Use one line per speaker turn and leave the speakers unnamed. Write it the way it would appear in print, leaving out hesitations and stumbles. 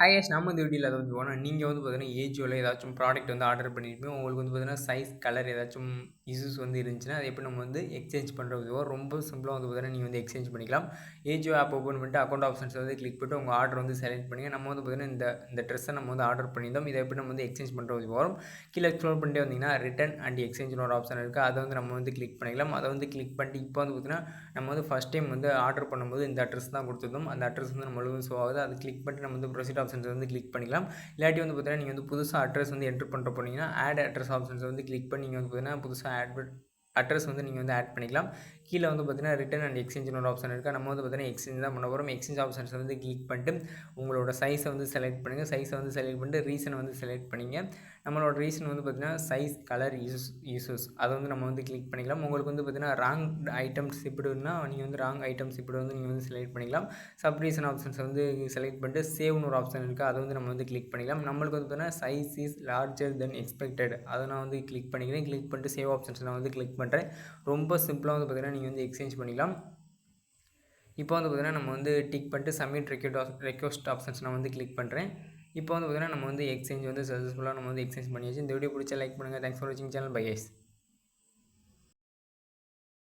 Highest நம்ம இந்த வீடியோவில் அதை வந்து போனால் நீங்கள் வந்து பார்த்தீங்கன்னா ஏஜியோவில் ஏதாச்சும் ப்ராடக்ட் வந்து ஆர்டர் பண்ணியிருப்போம். உங்களுக்கு வந்து பார்த்தீங்கன்னா சைஸ் கலர் ஏதாச்சும் இஷ்யூஸ் வந்து இருந்துச்சுன்னா அதை எப்படி நம்ம வந்து எக்ஸ்சேஞ்ச் பண்ணுறது ரொம்ப சிம்பிளாக வந்து பார்த்தீங்கன்னா நீங்கள் வந்து எக்ஸ்சேஞ்ச் பண்ணிக்கலாம். ஏஜியோ ஆப் ஓப்பன் பண்ணிட்டு அக்கௌண்ட் ஆப்ஷன்ஸ் வந்து கிளிக் பண்ணிட்டு உங்கள் ஆர்டர் வந்து செலக்ட் பண்ணி நம்ம வந்து பார்த்தீங்கன்னா இந்த ட்ரெஸ்ஸை நம்ம வந்து ஆர்டர் பண்ணியிருந்தோம். இதை எப்படி நம்ம வந்து எக்ஸ்சேஞ்ச் பண்ணுறது வரும். கீழே ஸ்க்ரோல் பண்ணிட்டு வந்தீங்கன்னா ரிட்டன் அண்ட் எக்ஸ்சேஞ்சுன்னு ஒரு ஆப்ஷன் இருக்குது. அதை வந்து நம்ம வந்து கிளிக் பண்ணிக்கலாம். அதை வந்து கிளிக் பண்ணிட்டு இப்போ வந்து பார்த்தீங்கன்னா நம்ம வந்து ஃபஸ்ட் டைம் வந்து ஆர்டர் பண்ணும்போது இந்த அட்ரஸ் தான் கொடுத்துருந்தோம். அந்த அட்ரஸ் வந்து நம்மளுக்கு ஷோ ஆகுது. அதை கிளிக் பண்ணிட்டு நம்ம வந்து ப்ரொசீட் ஆப்ஷன்ஸ் வந்து கிளிக் பண்ணிக்கலாம். இல்லாட்டி வந்து பார்த்தீங்கன்னா நீங்கள் வந்து புதுசாக அட்ரஸ் வந்து என்ட்ரு பண்ணுற போனீங்கன்னா ஆட் அட்ரஸ் ஆப்ஷன்ஸ் வந்து கிளிக் பண்ணி நீங்கள் வந்து பார்த்தீங்கன்னா புதுசாக அட்ரஸ் வந்து நீங்கள் வந்து ஆட் பண்ணிக்கலாம். கீழே வந்து பார்த்தீங்கன்னா ரிட்டன் அண்ட் எக்ஸ்சேஞ்சுன்னு ஒரு ஆப்ஷன் இருக்குது. நம்ம வந்து பார்த்தீங்கன்னா எக்ஸ்சேஞ்ச் தான் பண்ண போகிறோம். எக்ஸ்சேஞ்ச் ஆப்ஷன்ஸ் வந்து கிளிக் பண்ணிட்டு உங்களோட சைஸை வந்து செலக்ட் பண்ணுங்கள். சைஸை வந்து செலக்ட் பண்ணிட்டு ரீசனை வந்து செலக்ட் பண்ணிங்க. நம்மளோட ரீசன் வந்து பார்த்தீங்கன்னா சைஸ் கலர் யூசஸ் அதை வந்து நம்ம வந்து கிளிக் பண்ணிக்கலாம். உங்களுக்கு வந்து பார்த்தீங்கன்னா ராங் ஐட்டம்ஸ் இப்படின்னா நீங்கள் வந்து ராங் ஐட்டம்ஸ் இப்படி வந்து நீங்கள் வந்து செலக்ட் பண்ணிக்கலாம். சப் ரீசன் ஆப்ஷன்ஸ் வந்து செலக்ட் பண்ணிட்டு சேவ்னு ஒரு ஆப்ஷன் இருக்குது. அதை வந்து நம்ம வந்து கிளிக் பண்ணிக்கலாம். நம்மளுக்கு வந்து பார்த்தீங்கன்னா size is larger than expected அதை நான் வந்து கிளிக் பண்ணிக்கிறேன். கிளிக் பண்ணிட்டு சேவ் ஆப்ஷன்ஸ் நான் வந்து கிளிக் பண்ணுறேன். ரொம்ப சிம்பிளாக வந்து பார்த்தீங்கன்னா நீங்கள் வந்து எக்ஸ்சேஞ்ச் பண்ணிக்கலாம். இப்போ வந்து பார்த்தீங்கன்னா நம்ம வந்து டிக் பண்ணிட்டு சப்மிட் ரெக்வஸ்ட் ஆப்ஷன்ஸ் நான் வந்து கிளிக் பண்ணுறேன். இப்போ வந்து பார்த்தீங்கன்னா நம்ம வந்து எக்ஸ்சேஞ்ச் வந்து சக்ஸஸ்ஃபுல்லாக நம்ம வந்து எக்ஸ்சேஞ்ச் பண்ணியாச்சு. இந்த வீடியோ பிடிச்சா லைக் பண்ணுங்கள். தேங்க்ஸ் ஃபார் வாட்சிங் சேனல். Bye guys.